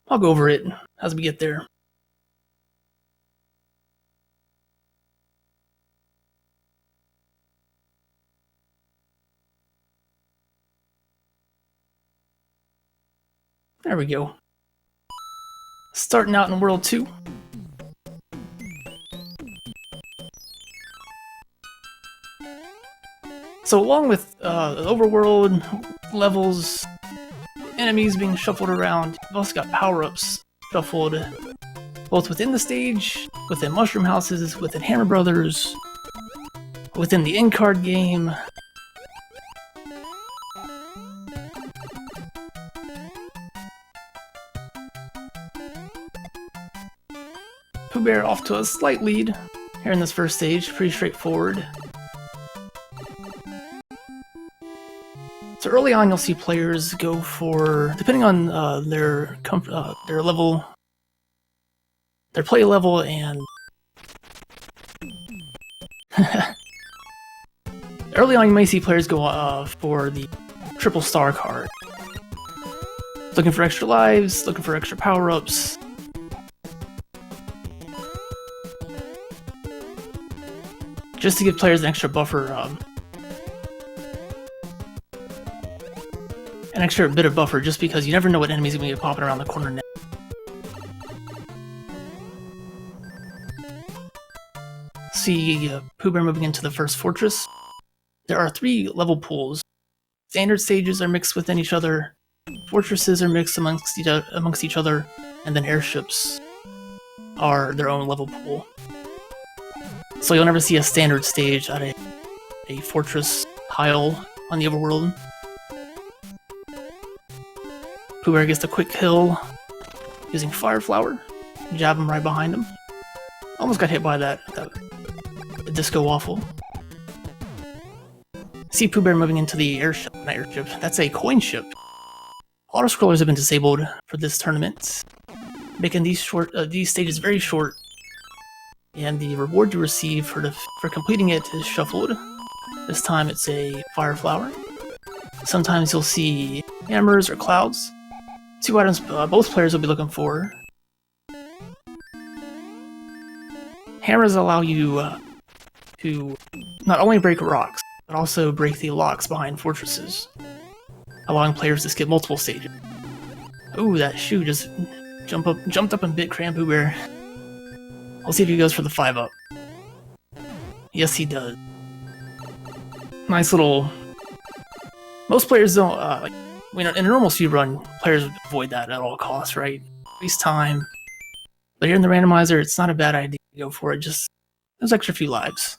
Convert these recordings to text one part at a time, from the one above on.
I'll go over it as we get there. There we go. Starting out in World 2. So along with the overworld levels, enemies being shuffled around, you've also got power-ups shuffled both within the stage, within Mushroom Houses, within Hammer Brothers, within the in-card game. POOBear off to a slight lead here in this first stage, pretty straightforward. So early on, you'll see players go for, depending on their level, their play level, and early on you may see players go for the triple star card, looking for extra lives, looking for extra power-ups. Just to give players an extra buffer, an extra bit of buffer, just because you never know what enemies are going to be popping around the corner now. See POOBear moving into the first fortress. There are 3 level pools. Standard stages are mixed within each other, fortresses are mixed amongst each other, and then airships are their own level pool. So you'll never see a standard stage at a fortress tile on the overworld. POOBear gets a quick kill using Fire Flower. Jabem right behind him. Almost got hit by that disco waffle. See POOBear moving into the airship. Not airship. That's a coin ship. Auto-scrollers have been disabled for this tournament, making these stages very short. And the reward you receive for completing it is shuffled. This time it's a Fire Flower. Sometimes you'll see hammers or clouds. 2 items both players will be looking for. Hammers allow you to not only break rocks, but also break the locks behind fortresses, allowing players to skip multiple stages. Ooh, that shoe just jumped up and bit GrandPOOBear. We'll see if he goes for the 5-up. Yes, he does. Nice little... Most players don't, in a normal speedrun, players would avoid that at all costs, right? Waste time. But here in the randomizer, it's not a bad idea to go for it, just those extra few lives.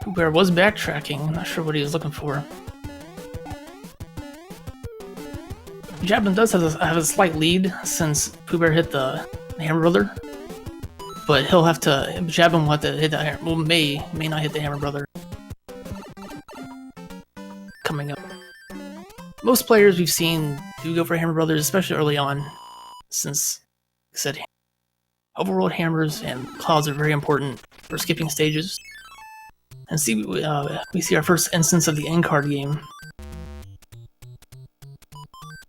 POOBear was backtracking, I'm not sure what he was looking for. Jabem does have a slight lead since POOBear hit the Hammer Brother, but Jabem will have to hit that hammer, well, may not hit the Hammer Brother coming up. Most players we've seen do go for Hammer Brothers, especially early on, since, like I said, overworld hammers and clouds are very important for skipping stages. And see, we see our first instance of the in-card game.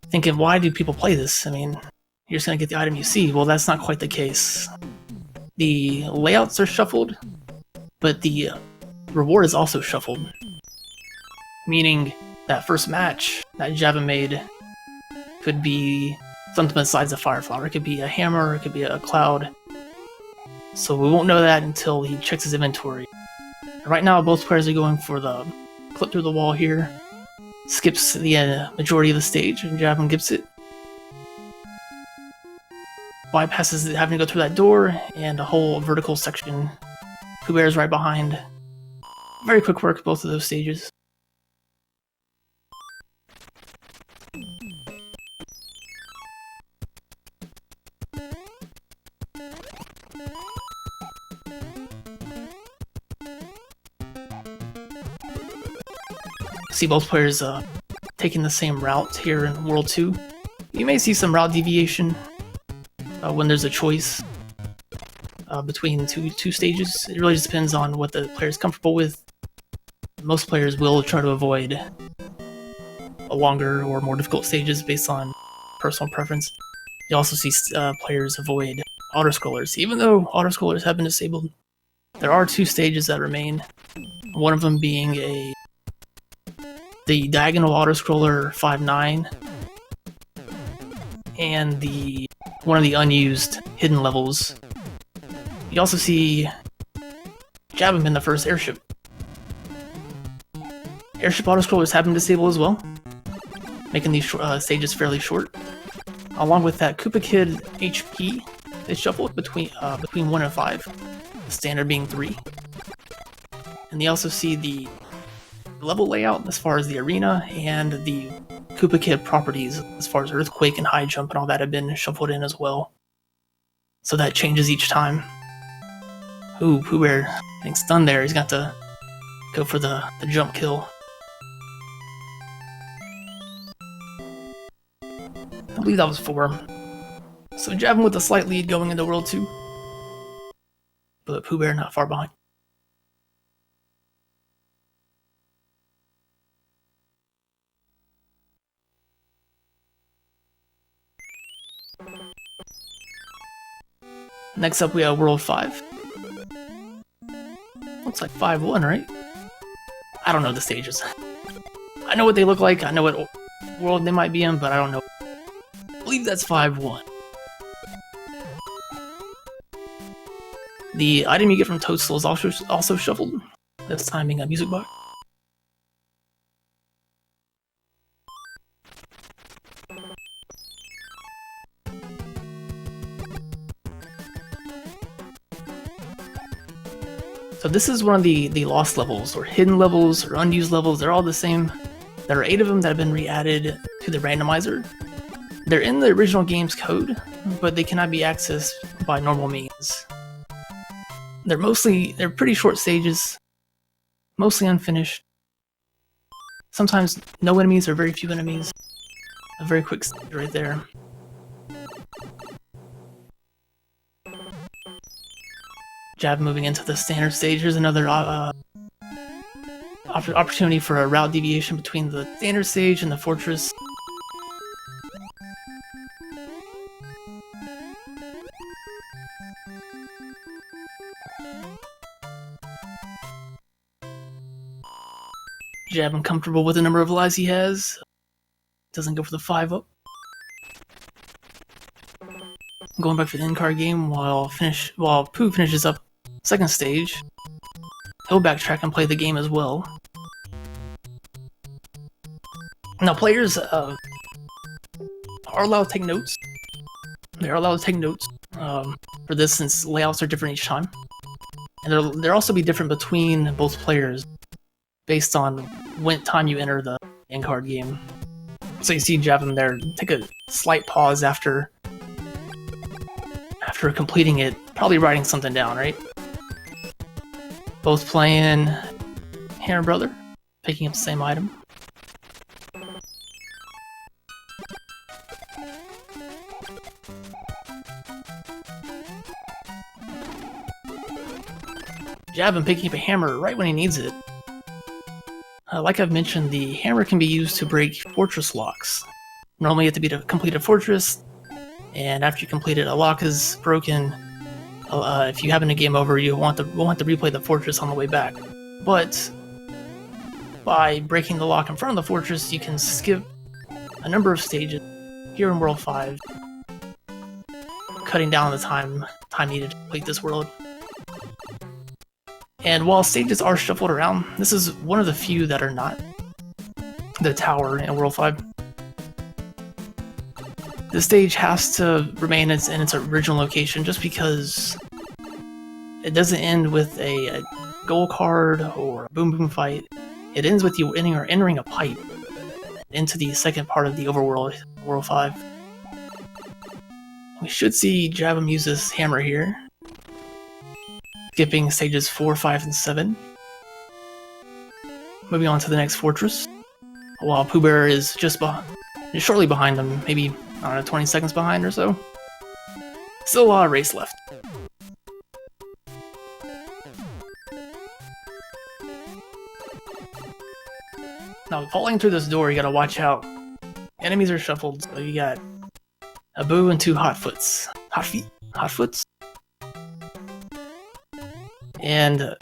Thinking, why do people play this? I mean, you're just gonna get the item you see. Well, that's not quite the case. The layouts are shuffled, but the reward is also shuffled. Meaning, that first match that Jabem made could be something besides a Fire Flower. It could be a hammer, it could be a cloud. So we won't know that until he checks his inventory. Right now, both players are going for the clip through the wall here. Skips the majority of the stage, and Jabem gets it. Bypasses having to go through that door, and a whole vertical section. POOBear is right behind. Very quick work, both of those stages. See both players taking the same route here in World 2. You may see some route deviation when there's a choice between two stages. It really just depends on what the player is comfortable with. Most players will try to avoid longer or more difficult stages based on personal preference. You also see players avoid autoscrollers. Even though autoscrollers have been disabled, there are 2 stages that remain. One of them being the diagonal autoscroller 5-9, and one of the unused hidden levels. You also see Jabem in the first airship. Airship autoscrollers have been disabled as well, making these stages fairly short. Along with that, Koopa Kid HP is shuffled between 1 and 5, the standard being 3. And you also see the level layout as far as the arena, and the Koopa Kid properties as far as earthquake and high jump and all that have been shuffled in as well. So that changes each time. Ooh, POOBear getting stunned there. He's got to go for the jump kill. I believe that was 4. So Jabem with a slight lead going into World 2. But POOBear not far behind. Next up we have World 5. Looks like 5-1, right? I don't know the stages. I know what they look like, I know what world they might be in, but I don't know. I believe that's 5-1. The item you get from Toadstool is also shuffled, this time being a music box. So this is one of the lost levels, or hidden levels, or unused levels. They're all the same. There are 8 of them that have been re-added to the randomizer. They're in the original game's code, but they cannot be accessed by normal means. They're pretty short stages, mostly unfinished. Sometimes no enemies or very few enemies. A very quick stage right there. Jab moving into the standard stage. Here's another opportunity for a route deviation between the standard stage and the fortress. Jabem comfortable with the number of lives he has. Doesn't go for the 5-up. Going back for the in-card game while Pooh finishes up second stage. He'll backtrack and play the game as well. Now players are allowed to take notes. They're allowed to take notes for this, since layouts are different each time. And they'll also be different between both players based on when time you enter the in-card game. So you see Jabem there take a slight pause after completing it, probably writing something down, right? Both playing Hammer Brother, picking up the same item. Jabem picking up a hammer right when he needs it. Like I've mentioned, the hammer can be used to break fortress locks. Normally you have to complete a fortress, and after you complete it, a lock is broken. If you happen to game over, you won't have to replay the fortress on the way back. But by breaking the lock in front of the fortress, you can skip a number of stages here in World 5, cutting down the time needed to complete this world. And while stages are shuffled around, this is one of the few that are not. The tower in World 5. The stage has to remain in its original location just because it doesn't end with a goal card or a boom boom fight. It ends with you entering a pipe into the second part of the overworld, World 5. We should see Jabem use this hammer here, skipping stages 4, 5, and 7. Moving on to the next fortress, while POOBear is shortly behind him, maybe I don't know, 20 seconds behind or so. Still a lot of race left. Now, falling through this door, you gotta watch out. Enemies are shuffled, so you got a Boo and 2 Hotfoots. Hotfoots? And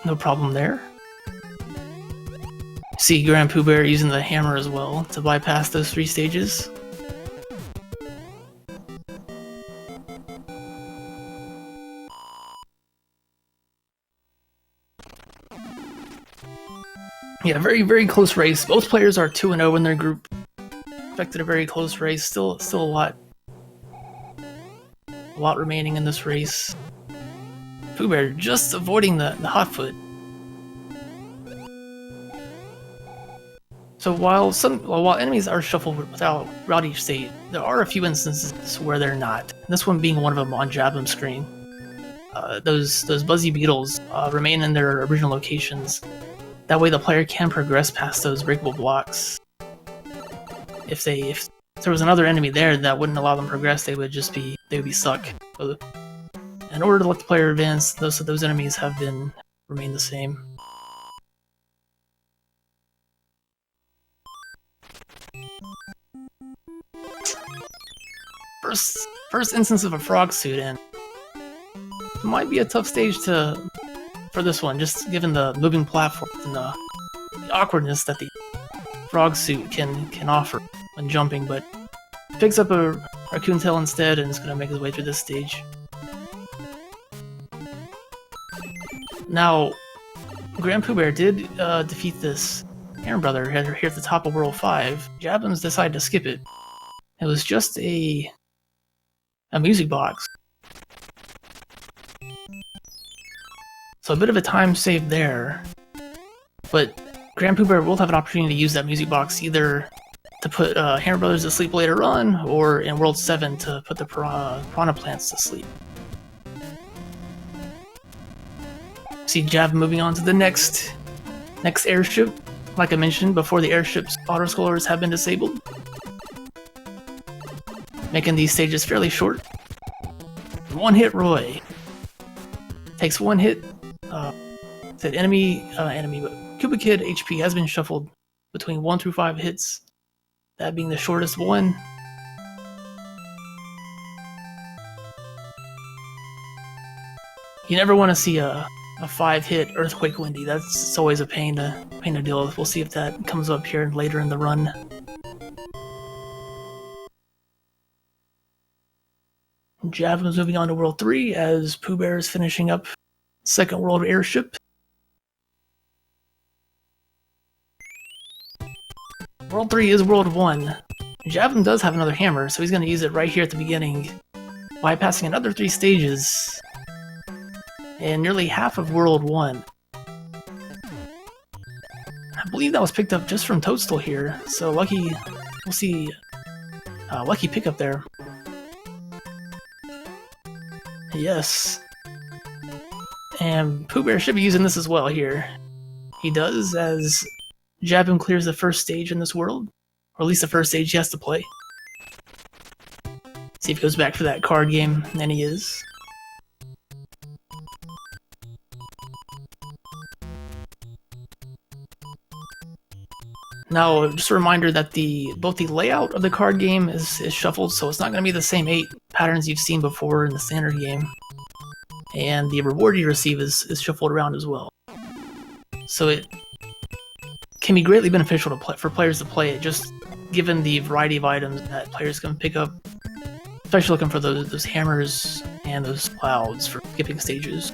no problem there. See GrandPOOBear using the hammer as well to bypass those 3 stages. Yeah, very, very close race. Both players are 2-0 in their group. Expected a very close race. Still a lot remaining in this race. POOBear just avoiding the Hotfoot. So while enemies are shuffled throughout each stage, there are a few instances where they're not. This one being one of them on Jabem's screen. Those buzzy beetles remain in their original locations. That way the player can progress past those breakable blocks. If there was another enemy there that wouldn't allow them to progress, they would be stuck. So in order to let the player advance, those enemies have remained the same. First instance of a frog suit, and it might be a tough stage for this one, just given the moving platforms and the awkwardness that the frog suit can offer when jumping, but picks up a raccoon tail instead and is going to make his way through this stage. Now, GrandPOOBear did defeat this Aaron brother here at the top of World 5. Jabem's decided to skip it. It was just a music box. So a bit of a time save there, but GrandPOOBear will have an opportunity to use that music box either to put Hammer Brothers to sleep later on, or in World 7 to put the Piranha Plants to sleep. See Jabem moving on to the next airship. Like I mentioned before, the airship's auto-scrollers have been disabled, making these stages fairly short. One hit Roy. Takes one hit. Said enemy, but Koopa Kid HP has been shuffled between 1 through 5 hits, that being the shortest one. You never want to see a 5-hit Earthquake Windy. That's always a pain to deal with. We'll see if that comes up here later in the run. Jabem is moving on to World 3 as POOBear is finishing up second world airship. World 3 is World 1. Jabem does have another hammer, so he's going to use it right here at the beginning, bypassing another 3 stages and nearly half of World 1. I believe that was picked up just from Toadstool here, so lucky, we'll see, lucky pickup there. Yes. And POOBear should be using this as well here. He does, as Jabem clears the first stage in this world, or at least the first stage he has to play. See if he goes back for that card game, and he is. Now, just a reminder that both the layout of the card game is shuffled, so it's not going to be the same 8 patterns you've seen before in the standard game. And the reward you receive is shuffled around as well. So it can be greatly beneficial for players to play it, just given the variety of items that players can pick up, especially looking for those hammers and those clouds for skipping stages.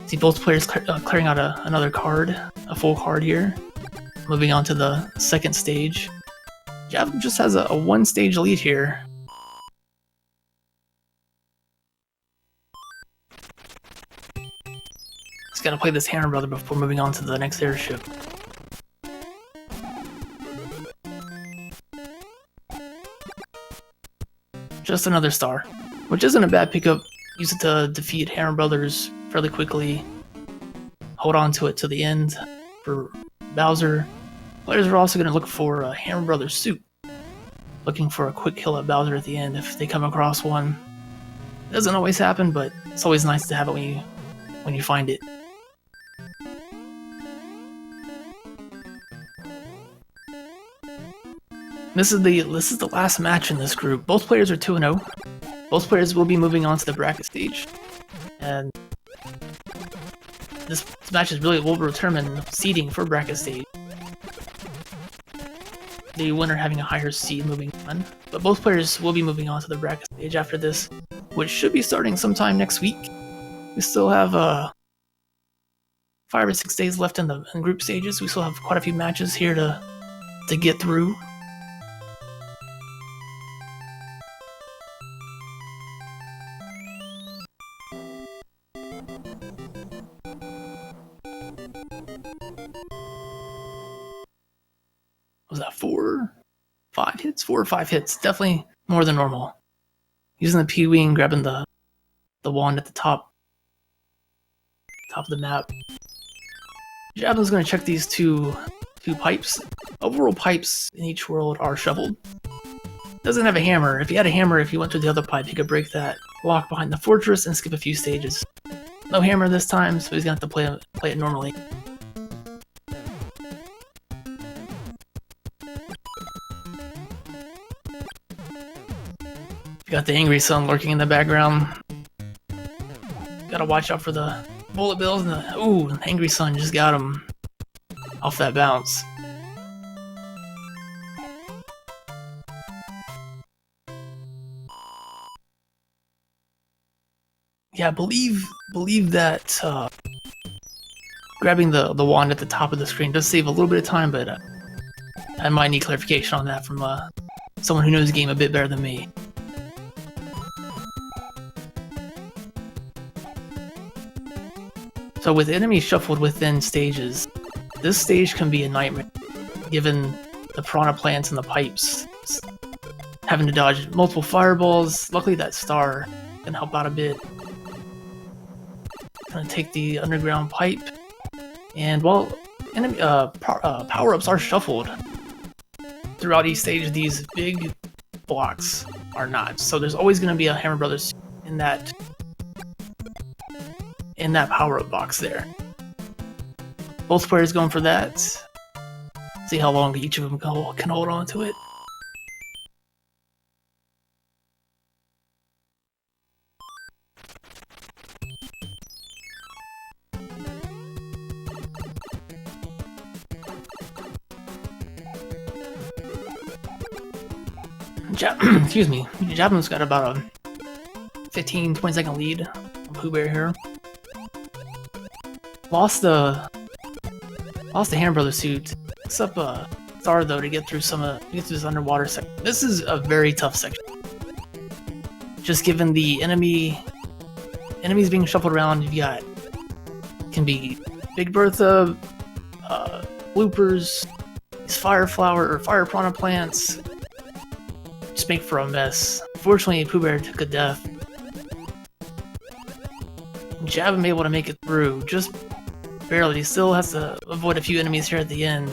See both players clearing out another card, a full card here. Moving on to the second stage. Jabem just has a 1-stage lead here. He's got to play this Hammer Brother before moving on to the next airship. Just another star, which isn't a bad pickup. Use it to defeat Hammer Brothers fairly quickly. Hold on to it to the end for Bowser. Players are also going to look for a Hammer Brothers suit, looking for a quick kill at Bowser at the end if they come across one. It doesn't always happen, but it's always nice to have it when you find it. This is the last match in this group. Both players are 2-0. Both players will be moving on to the bracket stage, and this match is really will determine seeding for bracket stage. The winner having a higher seed moving on, but both players will be moving on to the bracket stage after this, which should be starting sometime next week. We still have 5 or 6 days left in group stages. We still have quite a few matches here to get through. Was that 4 or 5 hits? Definitely more than normal. Using the P-Wing, grabbing the wand at the top of the map. Jabem's going to check these two pipes. Overall pipes in each world are shoveled. Doesn't have a hammer. If he had a hammer, if he went to the other pipe, he could break that lock behind the fortress and skip a few stages. No hammer this time, so he's going to have to play it normally. Got the angry sun lurking in the background. Gotta watch out for the bullet bills and the angry sun just got him off that bounce. Yeah, I believe that grabbing the wand at the top of the screen does save a little bit of time, but I might need clarification on that from someone who knows the game a bit better than me. So with enemies shuffled within stages, this stage can be a nightmare, given the piranha plants and the pipes. Having to dodge multiple fireballs. Luckily that star can help out a bit. Gonna take the underground pipe, and while enemy power-ups are shuffled throughout each stage, these big blocks are not. So there's always gonna be a Hammer Brothers in that power-up box there. Both players going for that. See how long each of them can hold on to it. Excuse me. Jabem's got about a 15-20 second lead on POOBear here. Lost the Hammer Brothers suit. Picks up a star though to get through this underwater section. This is a very tough section. Just given the enemies being shuffled around, you've got can be Big Bertha, bloopers, these fire piranha plants. Just make for a mess. Unfortunately, POOBear took a death. Jabem able to make it through, just barely. He still has to avoid a few enemies here at the end.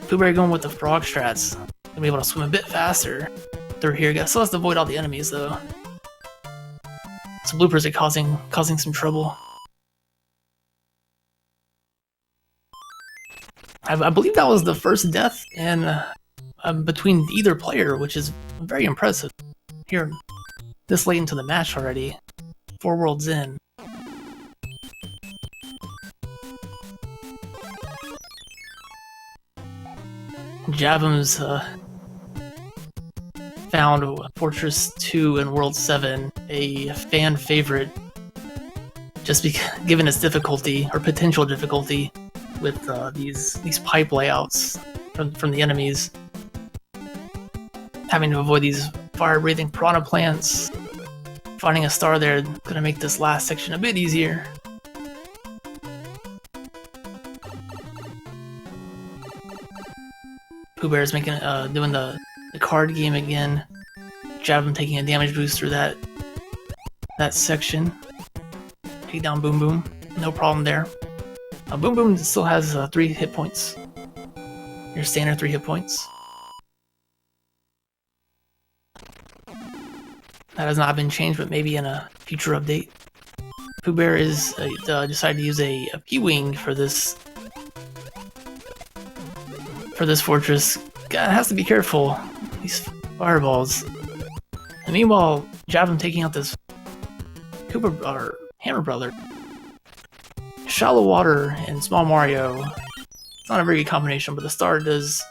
POOBear going with the frog strats. Gonna be able to swim a bit faster through here. Still has to avoid all the enemies though. Some bloopers are causing some trouble. I believe that was the first death between either player, which is very impressive. Here, this late into the match already. 4 worlds in. Jabem's found Fortress 2 in World 7 a fan favorite, just given its difficulty, or potential difficulty, with these pipe layouts from the enemies. Having to avoid these fire-breathing piranha plants. Finding a star there gonna make this last section a bit easier. POOBear is doing the card game again. Jabem taking a damage boost through that section. Take down Boom Boom, no problem there. Boom Boom still has 3 hit points. Your standard 3 hit points. That has not been changed, but maybe in a future update. POOBear is decided to use a P-Wing for this fortress. God, has to be careful. These fireballs. And meanwhile, Jabem taking out this Hammer Brother. Shallow Water and Small Mario. It's not a very good combination, but the star does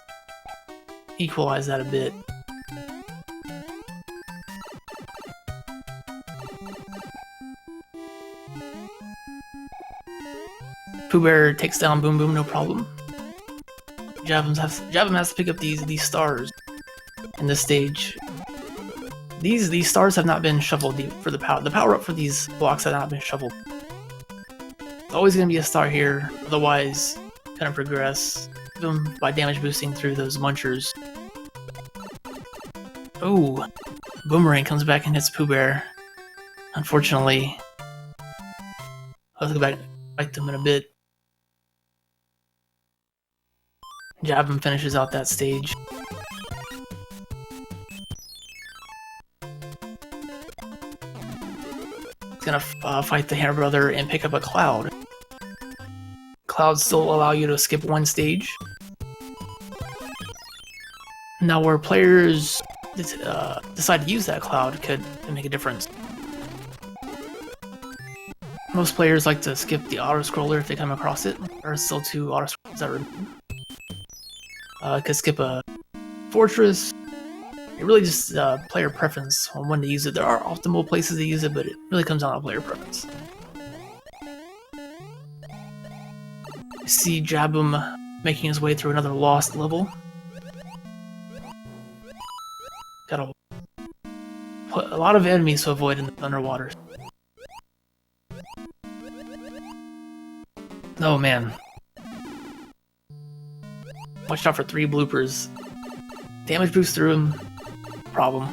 equalize that a bit. POOBear takes down Boom Boom, no problem. Jabem has to pick up these stars in this stage. These stars have not been shoveled for the power. The power up for these blocks have not been shoveled. There's always going to be a star here, otherwise, kind of progress them by damage boosting through those munchers. Oh, Boomerang comes back and hits POOBear. Unfortunately, I'll go back and fight them in a bit. Jabem finishes out that stage. He's gonna fight the Hammer Brother and pick up a Cloud. Clouds still allow you to skip one stage. Now, where players decide to use that Cloud could make a difference. Most players like to skip the auto-scroller if they come across it. There are still 2 auto-scrollers that remain. Could skip a fortress. It really just player preference on when to use it. There are optimal places to use it, but it really comes down to player preference. You see Jabem making his way through another lost level. Gotta put a lot of enemies to avoid in the underwater. Oh man. Watch out for 3 bloopers. Damage boost through him. Problem.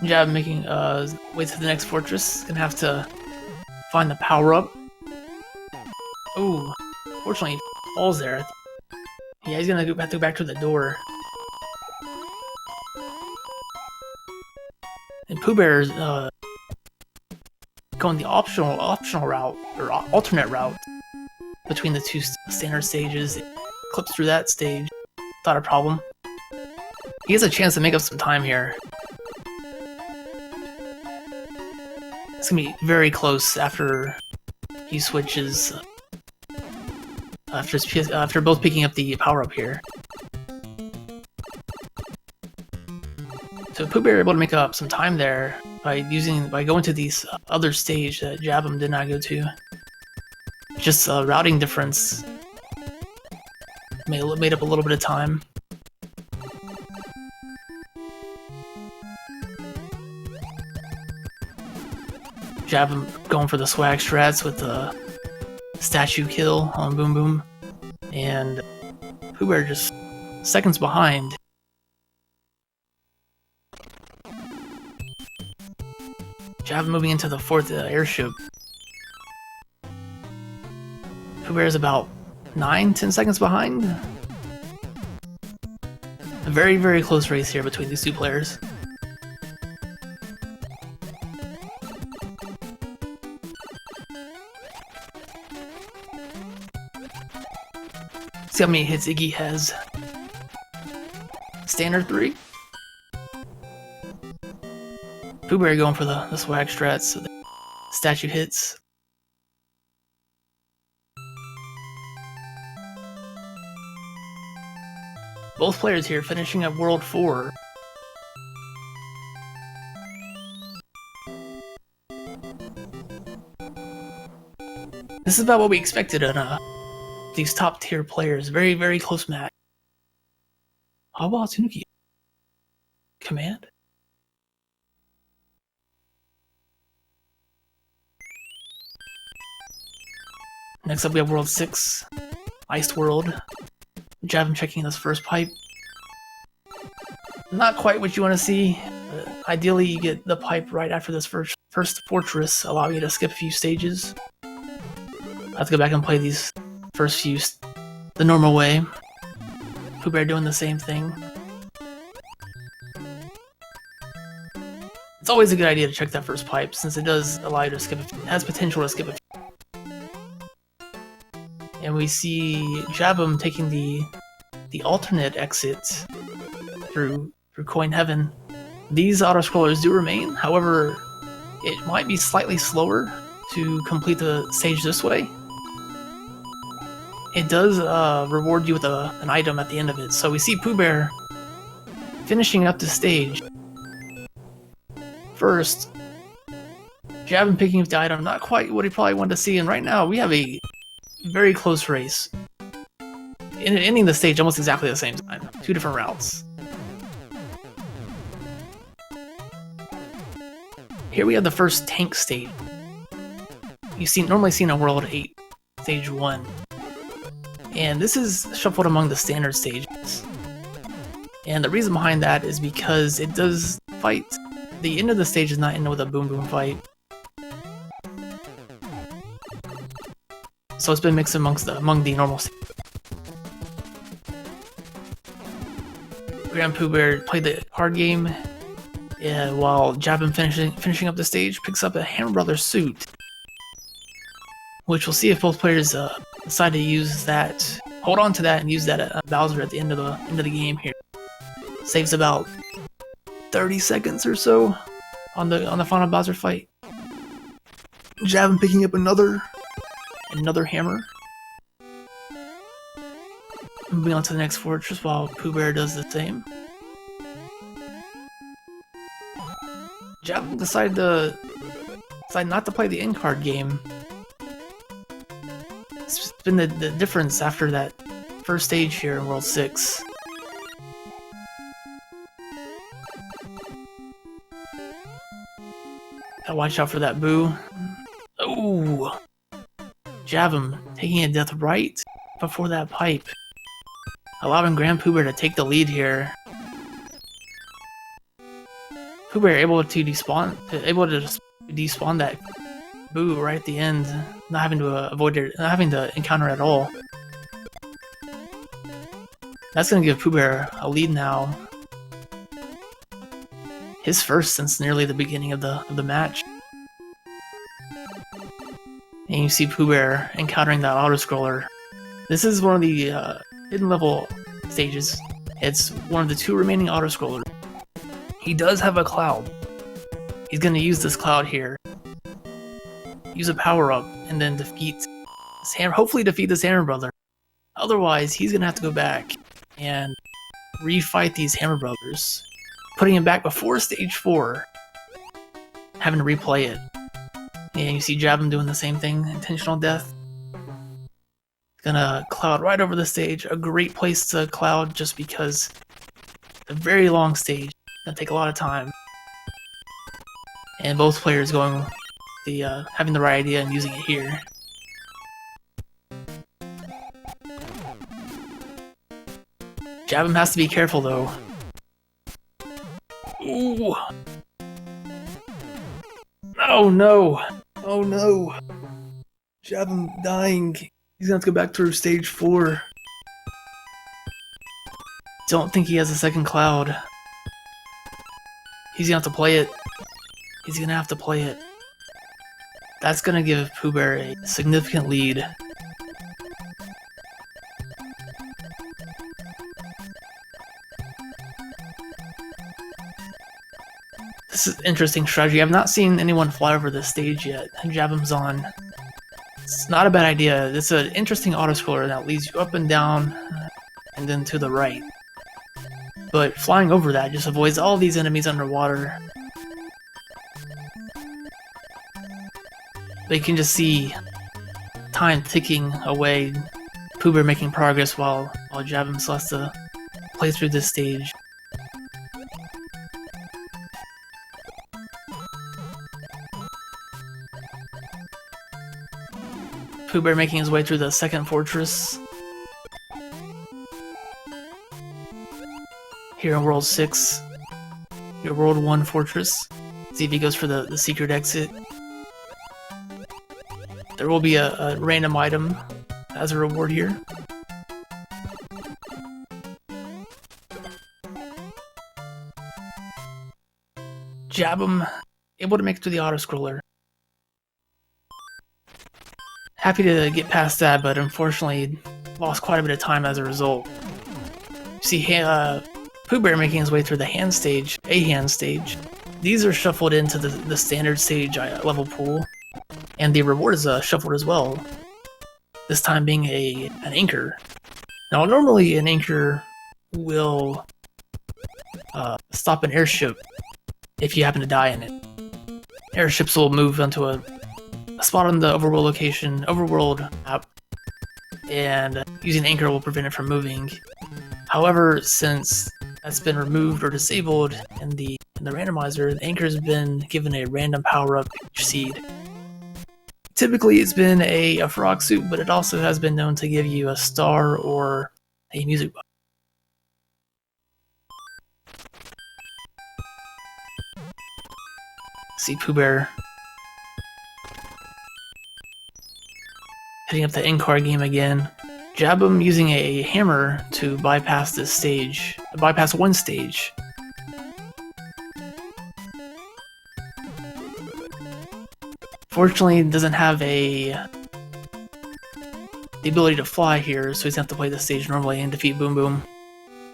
Jabem making way to the next fortress. Gonna have to find the power up. Oh, fortunately, he falls there. Yeah, he's gonna have to go back to the door. And POOBear is going the optional route, or alternate route, between the 2 standard stages. It clips through that stage without a problem. He has a chance to make up some time here. It's gonna be very close after he switches. After both picking up the power up here. So POOBear able to make up some time there by going to these other stage that Jabem did not go to. Just a routing difference made up a little bit of time. Jabem going for the swag strats with the statue kill on Boom Boom, and POOBear just seconds behind. Jabem moving into the 4th airship. POOBear is about 9-10 seconds behind. A very, very close race here between these 2 players. See how many hits Iggy has. Standard 3. POOBear going for the swag strats, so the statue hits. Both players here finishing at World 4. This is about what we expected in these top tier players. Very, very close match. How about Tanuki? Command? Next up we have World 6. Iced World. Jabem checking this first pipe. Not quite what you want to see. Ideally, you get the pipe right after this first fortress, allowing you to skip a few stages. I have to go back and play these first few the normal way. POOBear doing the same thing. It's always a good idea to check that first pipe, since it does allow you to skip it has potential to skip a few. And we see Jabem taking the alternate exit through Coin Heaven. These auto-scrollers do remain, however, it might be slightly slower to complete the stage this way. It does reward you with an item at the end of it, so we see POOBear finishing up the stage. First, Jabem picking up the item, not quite what he probably wanted to see, and right now we have a very close race. Ending the stage almost exactly the same time. 2 different routes. Here we have the first tank stage. Normally seen in World 8, Stage 1. And this is shuffled among the standard stages. And the reason behind that is because it does fight. The end of the stage is not ended with a boom boom fight. So it's been mixed among the normal stages. GrandPOOBear played the card game, while Jabem finishing up the stage picks up a Hammer Brothers suit, which we'll see if both players decide to use that, hold on to that, and use that at Bowser at the end of the game here. Saves about 30 seconds or so on the final Bowser fight. Jabem picking up another hammer. Moving on to the next fortress while POOBear does the same. Jabem decided not to play the end card game. It's been the difference after that first stage here in World 6. Gotta watch out for that boo. Oh! Jabem taking a death right before that pipe, allowing GrandPOOBear to take the lead here. POOBear able to despawn that boo right at the end, not having to avoid it, not having to encounter it at all. That's gonna give POOBear a lead now. His first since nearly the beginning of the match. And you see POOBear encountering that auto-scroller. This is one of the hidden level stages. It's one of the 2 remaining auto-scrollers. He does have a cloud. He's going to use this cloud here. Use a power-up, and then hopefully defeat this Hammer Brother. Otherwise, he's going to have to go back and refight these Hammer Brothers, putting him back before Stage 4, having to replay it. And you see Jabem doing the same thing, intentional death. Gonna cloud right over the stage. A great place to cloud just because it's a very long stage. Gonna take a lot of time. And both players going having the right idea and using it here. Jabem has to be careful though. Ooh. Oh no! Oh no! Jabem dying. He's gonna have to go back through Stage 4. Don't think he has a second cloud. He's gonna have to play it. He's gonna have to play it. That's gonna give POOBear a significant lead. This is interesting strategy. I've not seen anyone fly over this stage yet, and Jabem's on. It's not a bad idea. It's an interesting auto-scroller that leads you up and down, and then to the right. But flying over that just avoids all these enemies underwater. But you can just see time ticking away, POOBear making progress while Jabem still has to play through this stage. POOBear making his way through the second fortress. here in World 6, your World 1 Fortress. See if he goes for the secret exit. There will be a random item as a reward here. Jabem, able to make it to the auto-scroller. Happy to get past that, but unfortunately lost quite a bit of time as a result. You see POOBear making his way through the hand stage, These are shuffled into the standard stage level pool, and the reward is shuffled as well. This time being an anchor. Now normally an anchor will stop an airship if you happen to die in it. Airships will move onto a spot on the overworld map, and using anchor will prevent it from moving. However, since that's been removed or disabled in the randomizer, the anchor has been given a random power-up each seed. Typically it's been a frog suit, but it also has been known to give you a star or a music box. See POOBear hitting up the in-car game again. Jabem using a hammer to bypass this stage, bypass one stage. Fortunately, it doesn't have the ability to fly here, so he's gonna have to play the stage normally and defeat Boom Boom.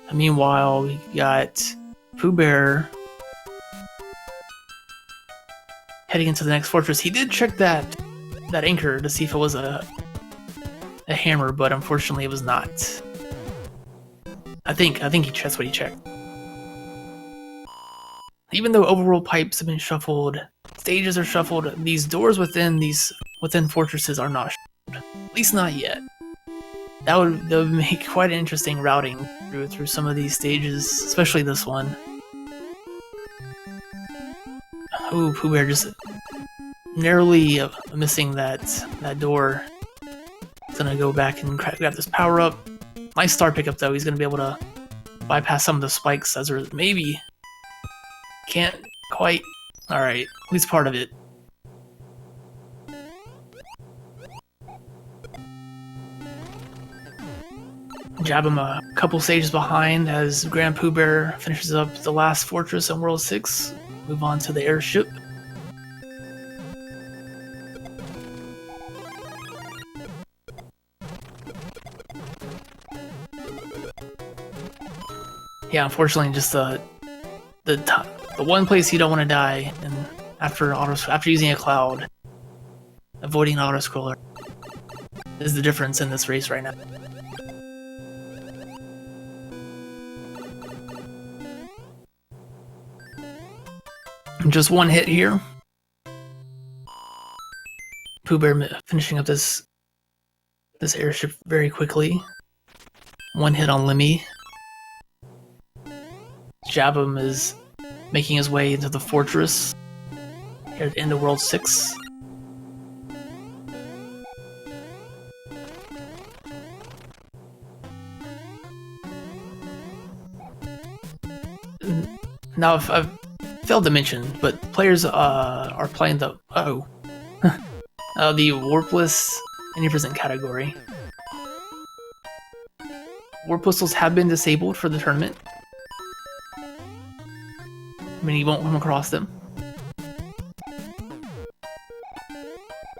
And meanwhile, we got POOBear heading into the next fortress. He did check that anchor to see if it was a hammer, but unfortunately it was not. I think that's what he checked. Even though overworld pipes have been shuffled, stages are shuffled, these doors within fortresses are not shuffled. At least not yet. That would make quite an interesting routing through some of these stages, especially this one. Ooh, POOBear just narrowly missing that door. He's gonna go back and grab this power up. Nice star pickup though. He's gonna be able to bypass some of the spikes as maybe can't quite. All right, at least part of it. Jabem a couple stages behind as GrandPOOBear finishes up the last fortress in World 6. Move on to the airship. Yeah, unfortunately, just the one place you don't want to die, and after using a cloud, avoiding an auto-scroller is the difference in this race right now. Just one hit here. POOBear finishing up this airship very quickly. One hit on Lemmy. Jabem is making his way into the fortress here at the end of World 6. Now, if I've failed to mention, but players are playing the the Warpless 90% category. Warp whistles have been disabled for the tournament. I mean, you won't come across them.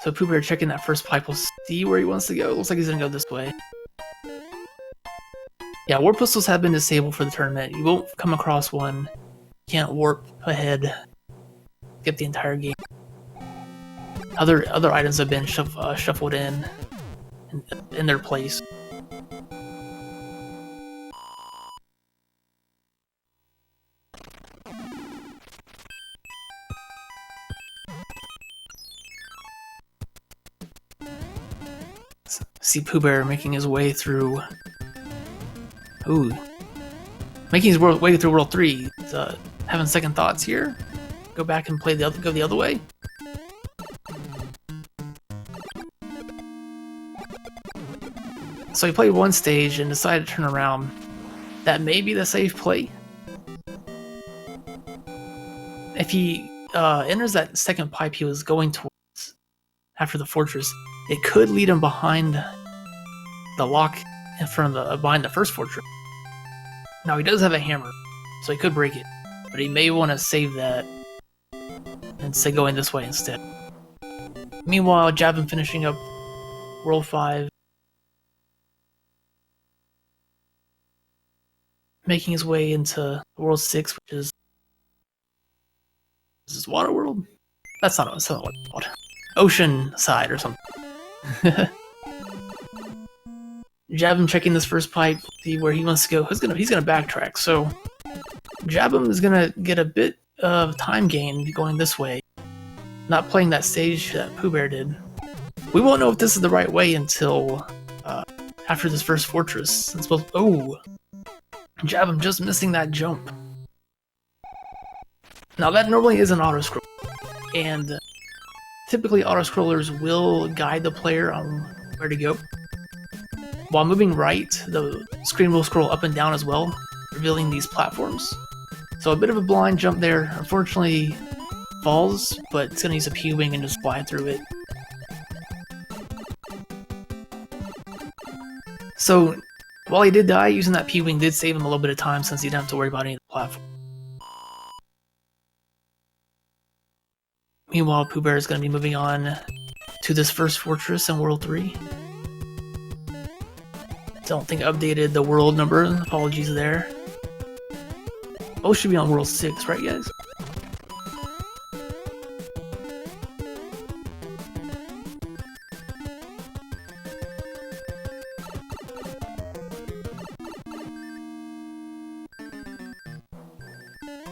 So POOBear checking that first pipe. We'll see where he wants to go. Looks like he's gonna go this way. Yeah, warp whistles have been disabled for the tournament. You won't come across one. You can't warp ahead. Skip the entire game. Other items have been shuffled in their place. See POOBear making his way through. Ooh, making his way through World 3. He's, having second thoughts here. Go back and go the other way. So he played one stage and decided to turn around. That may be the safe play. if he enters that second pipe he was going towards after the fortress, it could lead him behind the lock in front of behind the first fortress. Now he does have a hammer, so he could break it, but he may want to save that and say going this way instead. Meanwhile, Jabem finishing up World 5, making his way into World 6, which is this Water World? That's not what it's called. Ocean Side or something. Jabem checking this first pipe, see where he wants to go. He's gonna backtrack, so Jabem is gonna get a bit of time gain going this way, not playing that stage that POOBear did. We won't know if this is the right way until after this first fortress. Oh, Jabem just missing that jump. Now that normally is an auto-scroll, and typically auto-scrollers will guide the player on where to go. While moving right, the screen will scroll up and down as well, revealing these platforms. So a bit of a blind jump there, unfortunately falls, but it's going to use a P-Wing and just fly through it. So while he did die, using that P-Wing did save him a little bit of time since he didn't have to worry about any of the platforms. Meanwhile, POOBear is going to be moving on to this first fortress in World 3. Don't think I updated the world number, apologies there. Both should be on World 6, right guys?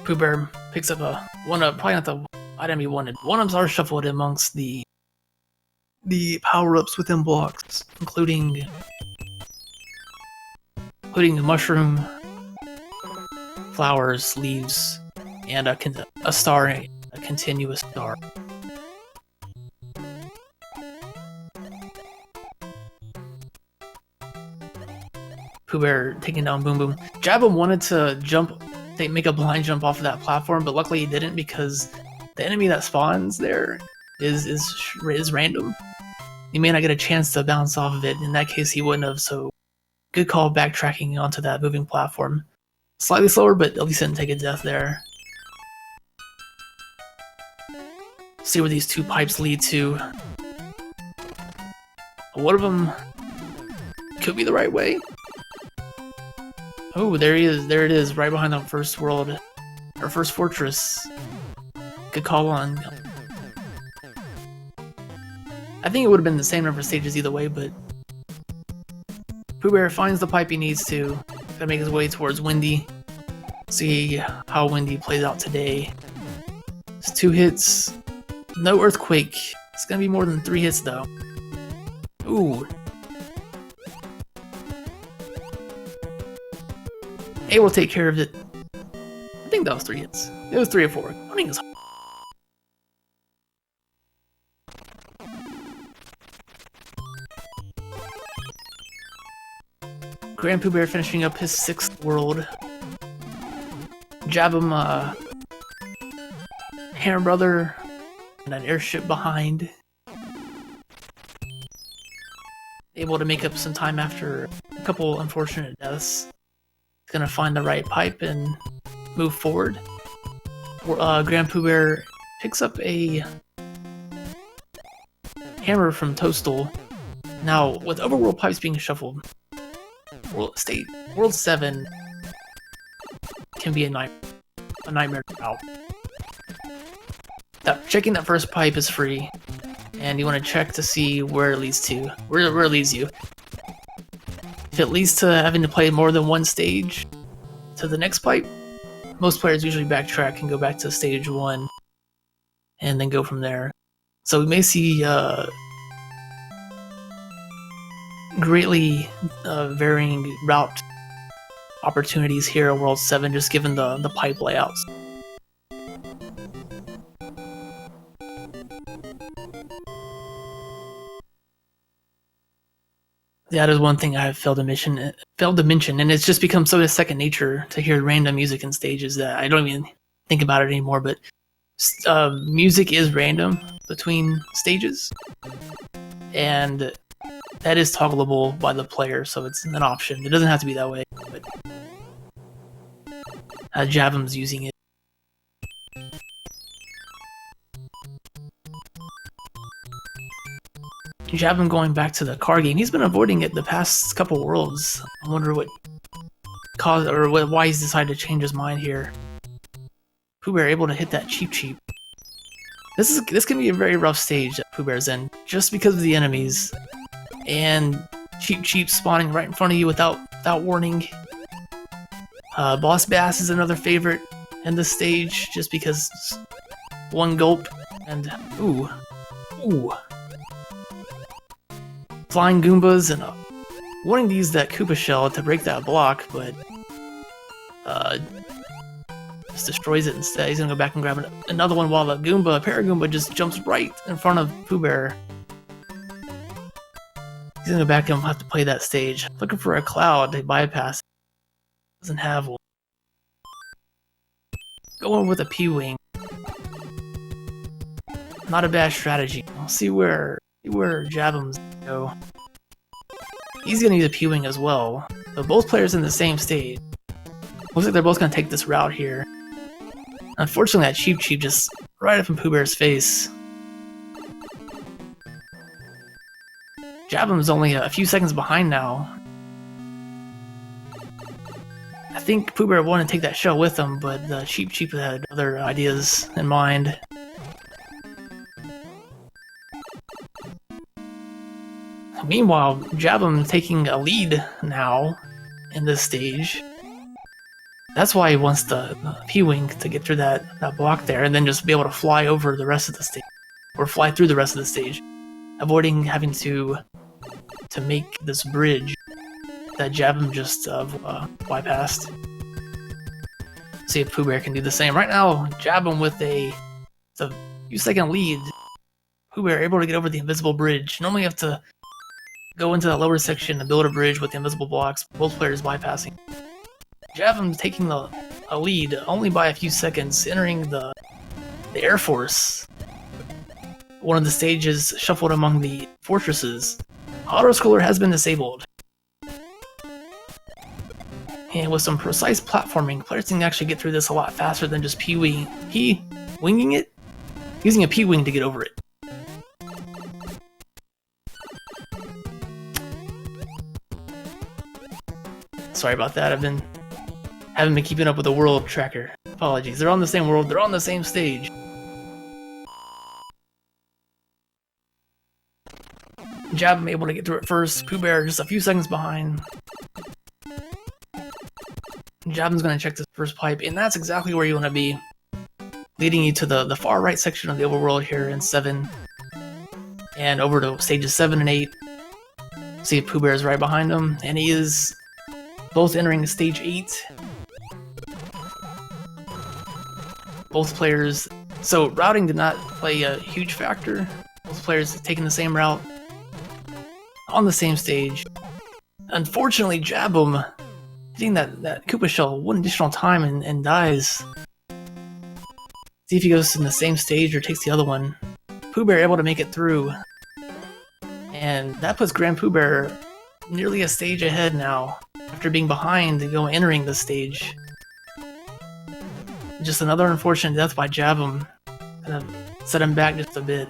POOBear picks up a one-up, probably not the item he wanted. One-ups are shuffled amongst the power-ups within blocks, including the mushroom, flowers, leaves, and a star, a continuous star. POOBear taking down Boom Boom. Jabem wanted to make a blind jump off of that platform, but luckily he didn't because the enemy that spawns there is random. He may not get a chance to bounce off of it. In that case, he wouldn't have, so good call backtracking onto that moving platform. Slightly slower, but at least didn't take a death there. See where these two pipes lead to. One of them could be the right way. Oh, there he is. There it is, right behind the first world, or first fortress. Good call on. I think it would have been the same number of stages either way, but POOBear finds the pipe he needs to. Gonna make his way towards Windy. See how Windy plays out today. It's 2 hits. No earthquake. It's gonna be more than 3 hits though. Ooh. Able to take care of it. I think that was 3 hits. It was 3 or 4. I think it's GrandPOOBear finishing up his 6th world. Jabem, Hammer Brother, and an airship behind. Able to make up some time after a couple unfortunate deaths. Gonna find the right pipe and move forward. GrandPOOBear picks up a hammer from Toadstool. Now, with overworld pipes being shuffled, World 7 can be a nightmare to route. Checking that first pipe is free, and you want to check to see where it leads to, where it leads you. If it leads to having to play more than one stage to the next pipe, most players usually backtrack and go back to stage 1 and then go from there. So we may see greatly varying route opportunities here in World 7, just given the pipe layouts. That is one thing I have failed to mention, and it's just become so second nature to hear random music in stages that I don't even think about it anymore. But Music is random between stages, and that is toggleable by the player, so it's an option. It doesn't have to be that way, but Jabem's using it. Jabem going back to the car game. He's been avoiding it the past couple worlds. I wonder what caused, or why he's decided to change his mind here. POOBear able to hit that cheap. This can be a very rough stage that POOBear's in, just because of the enemies and cheap spawning right in front of you without warning. Boss Bass is another favorite in this stage, just because one gulp and ooh. Flying Goombas, and wanting to use that Koopa Shell to break that block, but just destroys it instead. He's gonna go back and grab another one while the Paragoomba just jumps right in front of POOBear. He's gonna go back and have to play that stage. Looking for a cloud to bypass. Doesn't have one. Going with a P-Wing. Not a bad strategy. I'll see where Jabem's go. He's gonna use a P-Wing as well. So both players in the same stage. Looks like they're both gonna take this route here. Unfortunately, that cheap just right up in POOBear's face. Jabem's only a few seconds behind now. I think POOBear wanted to take that shell with him, but the cheap had other ideas in mind. Meanwhile, Jabem taking a lead now in this stage. That's why he wants the P-Wing to get through that block there, and then just be able to fly over the rest of the stage, or fly through the rest of the stage, avoiding having to make this bridge that Jabem just bypassed. See if POOBear can do the same. Right now, Jabem with a few second lead. POOBear able to get over the invisible bridge. Normally you have to go into the lower section and build a bridge with the invisible blocks, both players bypassing. Jabem taking a lead only by a few seconds, entering the Air Force. One of the stages shuffled among the fortresses. Autoscroller has been disabled. And with some precise platforming, players can actually get through this a lot faster than just P-winging it, using a P-wing to get over it. Sorry about that, haven't been keeping up with the world tracker. Apologies, they're on the same world, they're on the same stage. Jabem able to get through it first, POOBear just a few seconds behind. Jabem's gonna check this first pipe, and that's exactly where you want to be. Leading you to the far right section of the overworld here in 7. And over to stages 7 and 8. See if POOBear is right behind him, and he is both entering stage 8. Both players, so routing did not play a huge factor. Both players taking the same route on the same stage. Unfortunately, Jabem hitting that Koopa Shell one additional time and dies. See if he goes in the same stage or takes the other one. POOBear able to make it through. And that puts GrandPOOBear nearly a stage ahead now, after being behind entering the stage. Just another unfortunate death by Jabem, kind of set him back just a bit.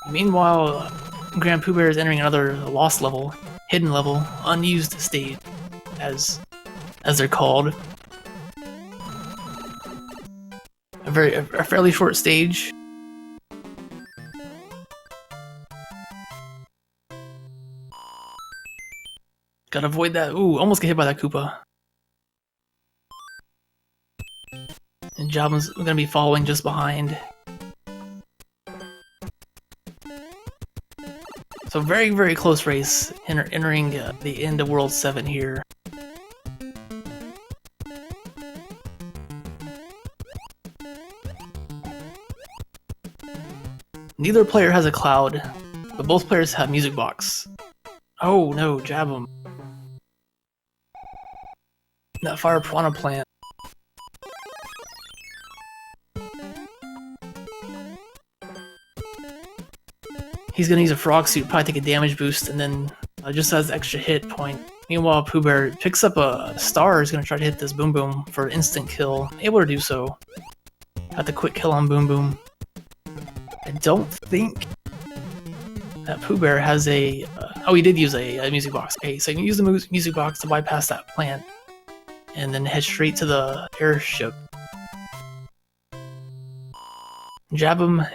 Meanwhile, GrandPOOBear is entering another lost level, hidden level, unused stage, as they're called. A fairly short stage. Gotta avoid that. Ooh, almost get hit by that Koopa. And Jabem's gonna be following just behind. So very, very close race, entering the end of World 7 here. Neither player has a cloud, but both players have music box. Oh no, Jabem. That fire piranha plant. He's gonna use a frog suit, probably take a damage boost, and then just has extra hit point. Meanwhile, Pooh Bear picks up a star, is gonna try to hit this Boom Boom for an instant kill. Able to do so. Got the quick kill on Boom Boom. I don't think that Pooh Bear has a... oh, he did use a music box. Okay, so you can use the music box to bypass that plant, and then head straight to the airship. Jabem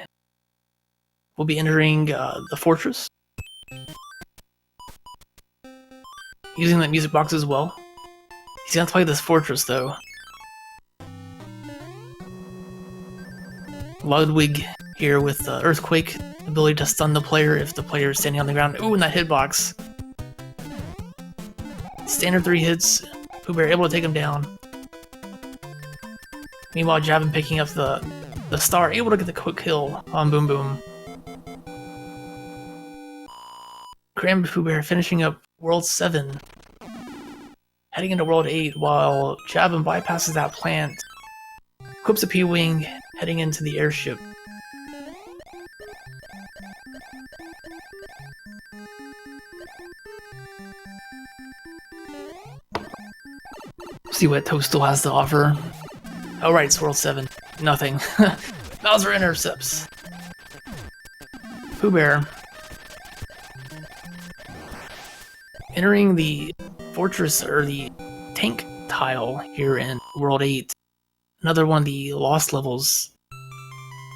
will be entering the fortress, using that music box as well. He's gonna play this fortress though. Ludwig here with Earthquake, ability to stun the player if the player is standing on the ground. Ooh, and that hitbox. Standard 3 hits. Pooh Bear able to take him down. Meanwhile, Jabem picking up the star, able to get the quick kill on Boom Boom. GrandPOOBear finishing up World 7. Heading into World 8 while Jabem bypasses that plant. Equips a P-Wing, heading into the airship. See what Toast still has to offer. Oh right, it's World 7. Nothing. Bowser intercepts. Pooh Bear entering the fortress, or the tank tile here in World 8. Another one of the lost levels.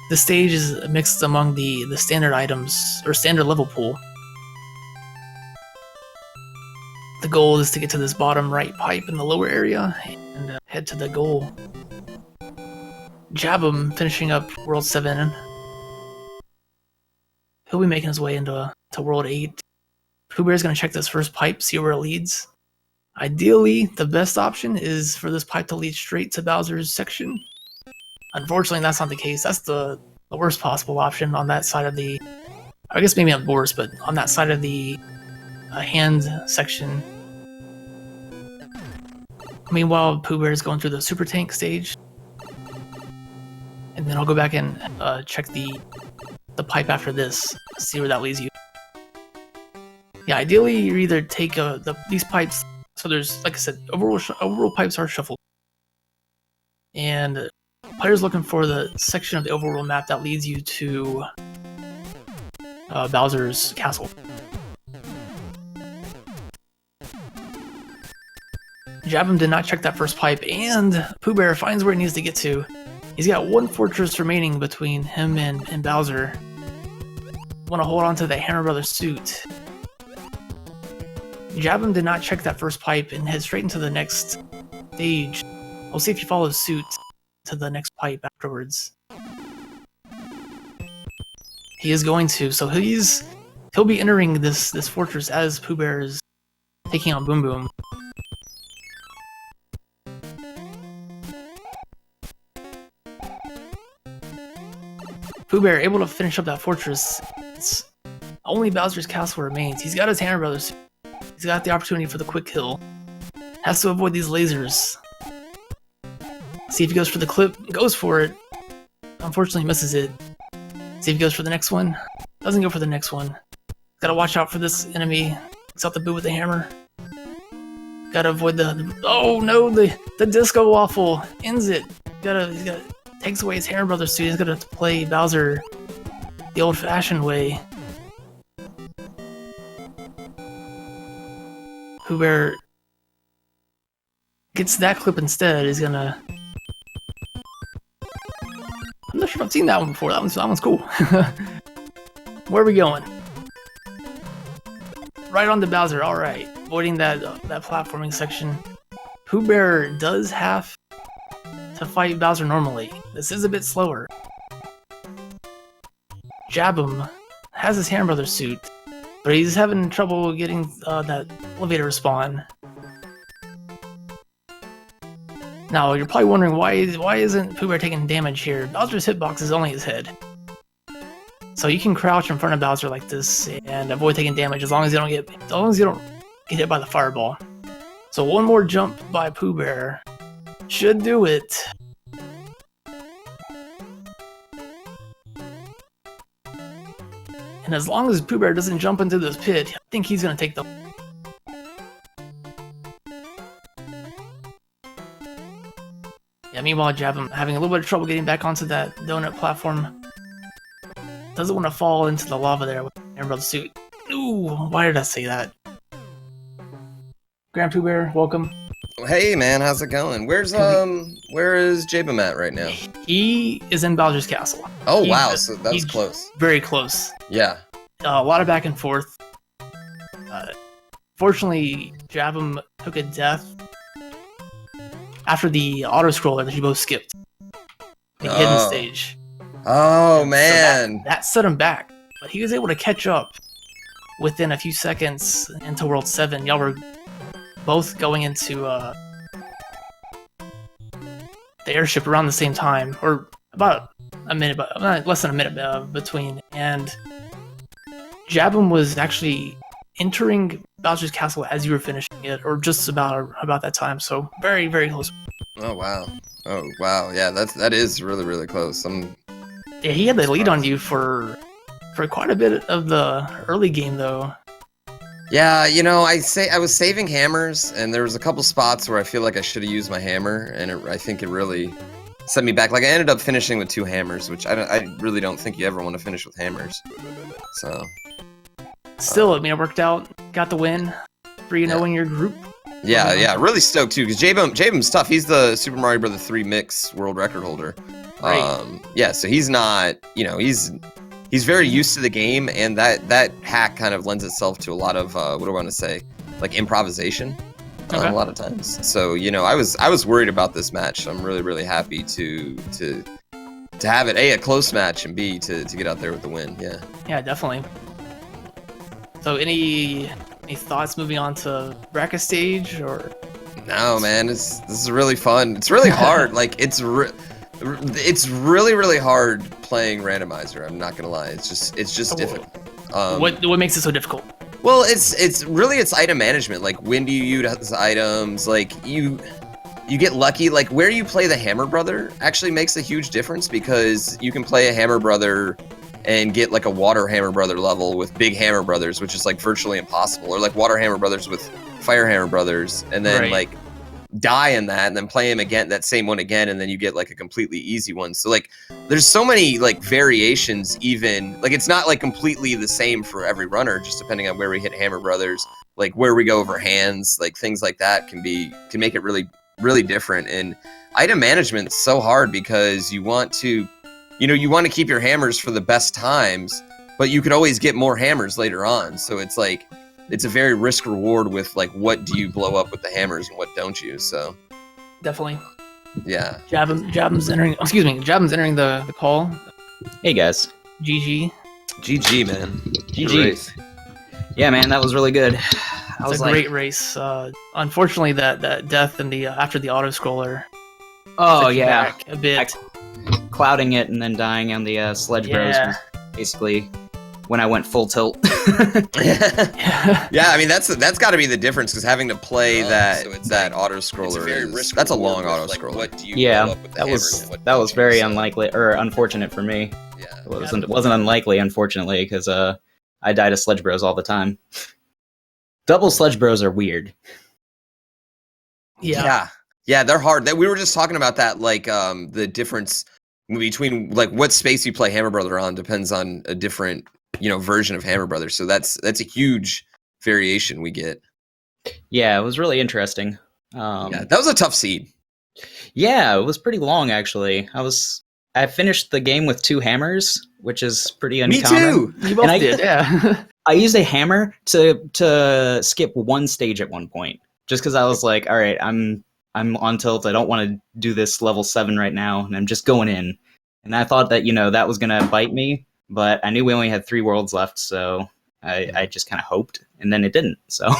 This stage is mixed among the standard items, or standard level pool. The goal is to get to this bottom right pipe in the lower area and head to the goal. Jabem finishing up World 7. He'll be making his way into World 8. Pooh Bear's gonna check this first pipe, see where it leads. Ideally, the best option is for this pipe to lead straight to Bowser's section. Unfortunately, that's not the case. That's the worst possible option on that side of the... I guess maybe not worse, but on that side of the hand section. Meanwhile, Pooh Bear is going through the super tank stage. And then I'll go back and check the pipe after this, see where that leads you. Yeah, ideally you either take these pipes. So there's, like I said, overworld pipes are shuffled, and players looking for the section of the overworld map that leads you to Bowser's castle. Jabem did not check that first pipe, and Pooh Bear finds where he needs to get to. He's got one fortress remaining between him and Bowser. Want to hold on to the Hammer Brothers suit. Jabem did not check that first pipe and head straight into the next stage. We'll see if he follows suit to the next pipe afterwards. He is going to, so he'll be entering this fortress as Pooh Bear is taking on Boom Boom. Pooh Bear able to finish up that fortress. It's only Bowser's castle remains. He's got his Hammer Brothers suit. He's got the opportunity for the quick kill. Has to avoid these lasers. See if he goes for the clip. Goes for it. Unfortunately misses it. See if he goes for the next one. Doesn't go for the next one. Gotta watch out for this enemy. Takes out the boo with the hammer. Gotta avoid oh no, the disco waffle ends it. Takes away his Hammer Brothers suit. He's gonna have to play Bowser the old-fashioned way. Pooh Bear gets that clip instead. Is gonna... I'm not sure if I've seen that one before. That one's cool. Where are we going? Right on to Bowser. All right, avoiding that platforming section. Pooh Bear does have to fight Bowser normally. This is a bit slower. Jabem has his Hammer Brothers suit, but he's having trouble getting that elevator respawn. Now, you're probably wondering why isn't Pooh Bear taking damage here? Bowser's hitbox is only his head. So you can crouch in front of Bowser like this and avoid taking damage as long as you don't get hit by the fireball. So one more jump by Pooh Bear should do it. And And as long as Pooh Bear doesn't jump into this pit, I think he's gonna take the... Yeah, meanwhile, Jabem having a little bit of trouble getting back onto that donut platform. Doesn't want to fall into the lava there with Emerald suit. Ooh, why did I say that? GrandPOOBear, welcome. Hey man, how's it going? Where is Jabem at right now? He is in Bowser's Castle. Oh wow, so that was close. Very close. Yeah. A lot of back and forth. Fortunately, Jabem took a death after the auto-scroller that you both skipped. The hidden stage. Oh man. So that set him back. But he was able to catch up within a few seconds into World 7. Y'all were both going into the airship around the same time, or about a minute, but less than a minute between. And Jabem was actually entering Bowser's Castle as you were finishing it, or just about that time. So very, very close. Oh wow. Oh wow. Yeah, that is really, really close. Yeah, he had the lead on you for quite a bit of the early game, though. Yeah, you know, I was saving hammers, and there was a couple spots where I feel like I should have used my hammer, and I think it really set me back. Like I ended up finishing with 2 hammers, which I really don't think you ever want to finish with hammers. So still, I mean, it worked out. Got the win. 3-0 in your group. Yeah, really stoked too, because Jabem's tough. He's the Super Mario Bros. 3 mix world record holder. Right. Yeah, so he's not, you know, he's very used to the game, and that hack kind of lends itself to a lot of what do I want to say, like improvisation, a lot of times. So you know, I was worried about this match. I'm really, really happy to have it a close match, and B to get out there with the win. Yeah. Yeah, definitely. So any thoughts moving on to bracket stage or? No, man. This is really fun. It's really hard. Like it's really, really hard playing Randomizer. I'm not gonna lie. It's just difficult. What makes it so difficult? Well, it's really item management. Like when do you use items? Like you get lucky. Like where you play the Hammer Brother actually makes a huge difference, because you can play a Hammer Brother and get like a Water Hammer Brother level with big Hammer Brothers, which is like virtually impossible, or like Water Hammer Brothers with Fire Hammer Brothers, and then like die in that, and then play him again, that same one again, and then you get like a completely easy one. So like there's so many like variations, even like it's not like completely the same for every runner, just depending on where we hit Hammer Brothers, like where we go over hands, like things like that can make it really, really different. And item management's so hard, because you want to keep your hammers for the best times, but you could always get more hammers later on. So it's like it's a very risk reward with like what do you blow up with the hammers and what don't you. So definitely. Yeah. Jabem's entering. Excuse me. Jabem's entering the call. Hey guys. GG. GG, man. GG. Yeah, man, that was really good. It's a great race. Unfortunately, that death in the after the auto scroller. Oh yeah. A bit. Clouding it and then dying on the Sledge Bros was basically when I went full tilt. Yeah, I mean that's got to be the difference, because having to play that auto scroller that's a long auto scroller. Yeah, that was very unlikely or unfortunate for me. Yeah, it wasn't unlikely, unfortunately, because I died to Sledge Bros all the time. Double Sledge Bros are weird. Yeah, they're hard. We were just talking about that, like the difference between like what space you play Hammer Brother on depends on a different version of Hammer Brothers. So that's a huge variation we get. Yeah, it was really interesting. Yeah, that was a tough seed. Yeah, it was pretty long actually. I finished the game with 2 hammers, which is pretty uncommon. Me too. You both did. Yeah. I used a hammer to skip 1 stage at one point, just because I was like, all right, I'm on tilt. I don't want to do this level 7 right now, and I'm just going in. And I thought that that was gonna bite me. But I knew we only had 3 worlds left, so I just kind of hoped, and then it didn't. So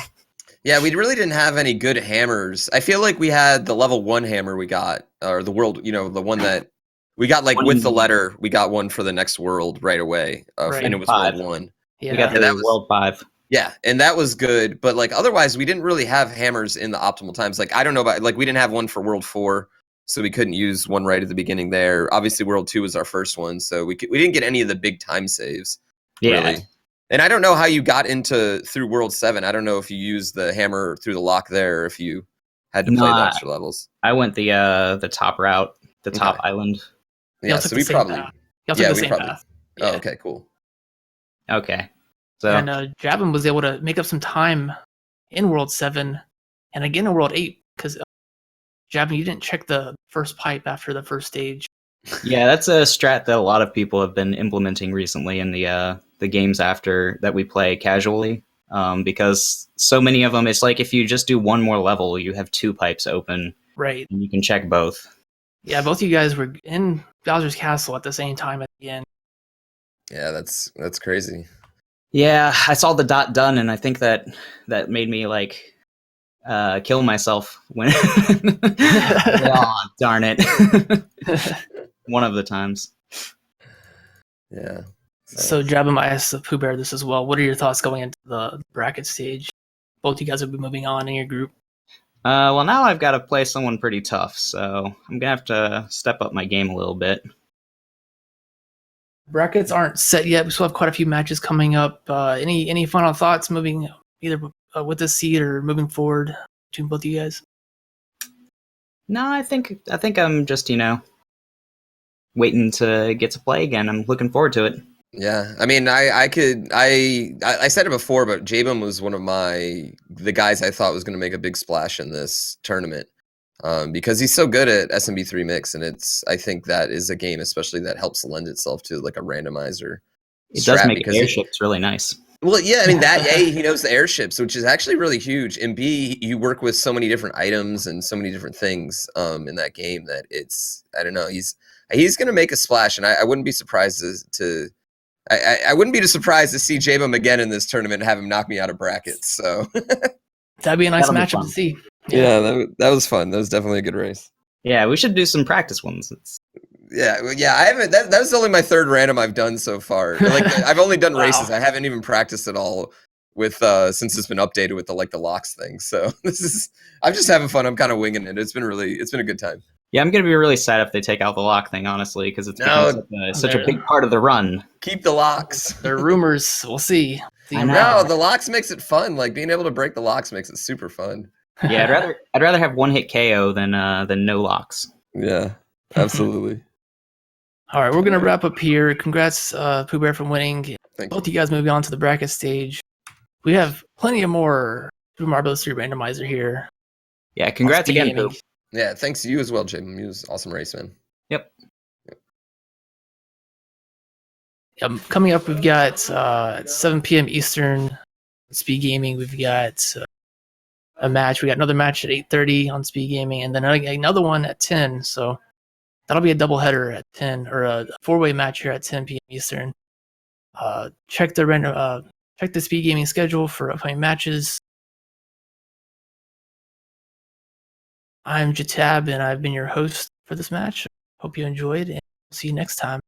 yeah, we really didn't have any good hammers. I feel like we had the level 1 hammer we got, or the world, the one that we got like with the letter. We got one for the next world right away, and it was 5. World 1. Yeah, we got that was World 5. Yeah, and that was good. But like otherwise, we didn't really have hammers in the optimal times. Like I don't know about we didn't have one for World 4. So we couldn't use one right at the beginning there. Obviously, World 2 was our first one, so we didn't get any of the big time saves. Yeah, really. And I don't know how you got through World 7. I don't know if you used the hammer through the lock there, or if you had to play the extra levels. I went the top route, the top island. Yeah, so we probably path. Y'all took the same path. Oh, Yeah. okay, cool. Okay. So And Jabem was able to make up some time in World 7 and again in World 8 because Jabem, you didn't check the first pipe after the first stage. yeah, that's a strat that a lot of people have been implementing recently in the games after that we play casually. Because so many of them, it's like if you just do one more level, you have 2 pipes open. Right. And you can check both. Yeah, both of you guys were in Bowser's Castle at the same time at the end. Yeah, that's crazy. Yeah, I saw the dot done, and I think that made me like kill myself when. Oh, darn it! One of the times. Yeah. So Jabem, I asked the Pooh Bear this as well. What are your thoughts going into the bracket stage? Both you guys will be moving on in your group. Well, now I've got to play someone pretty tough, so I'm gonna have to step up my game a little bit. Brackets aren't set yet. We still have quite a few matches coming up. Any final thoughts moving either with this seed or moving forward between both of you guys? No, I think I'm just waiting to get to play again. I'm looking forward to it. Yeah, I mean, I said it before, but Jabem was one of the guys I thought was going to make a big splash in this tournament, because he's so good at SMB3 mix, and I think that is a game especially that helps lend itself to like a randomizer. It does make airships really nice. Well, yeah, I mean that A, he knows the airships, which is actually really huge, and B, you work with so many different items and so many different things in that game that I don't know, he's going to make a splash, and I wouldn't be surprised I wouldn't be surprised to see Jabem again in this tournament and have him knock me out of brackets. So that'd be a nice matchup to see. Yeah, that was fun. That was definitely a good race. Yeah, we should do some practice ones. Yeah. I haven't. That was only my 3rd random I've done so far. Like I've only done races. I haven't even practiced at all with since it's been updated with the locks thing. So I'm just having fun. I'm kind of winging it. It's been a good time. Yeah, I'm gonna be really sad if they take out the lock thing, honestly, because it's become such a big part of the run. Keep the locks. There are rumors. We'll see. No, the locks makes it fun. Like being able to break the locks makes it super fun. Yeah, I'd rather have one hit KO than no locks. Yeah, absolutely. All right, we're gonna wrap up here. Congrats, Pooh Bear, for winning. Both you guys moving on to the bracket stage. We have plenty of more Super Mario Bros. 3 randomizer here. Yeah, congrats again, Pooh. Yeah, thanks to you as well, Jim. You was an awesome race, man. Yep. Coming up, we've got at 7 p.m. Eastern, Speed Gaming. We've got a match. We got another match at 8:30 on Speed Gaming, and then another one at 10. So that'll be a doubleheader at 10, or a 4-way match here at 10 p.m. Eastern. Check the Speed Gaming schedule for upcoming matches. I'm Jatab, and I've been your host for this match. Hope you enjoyed, and see you next time.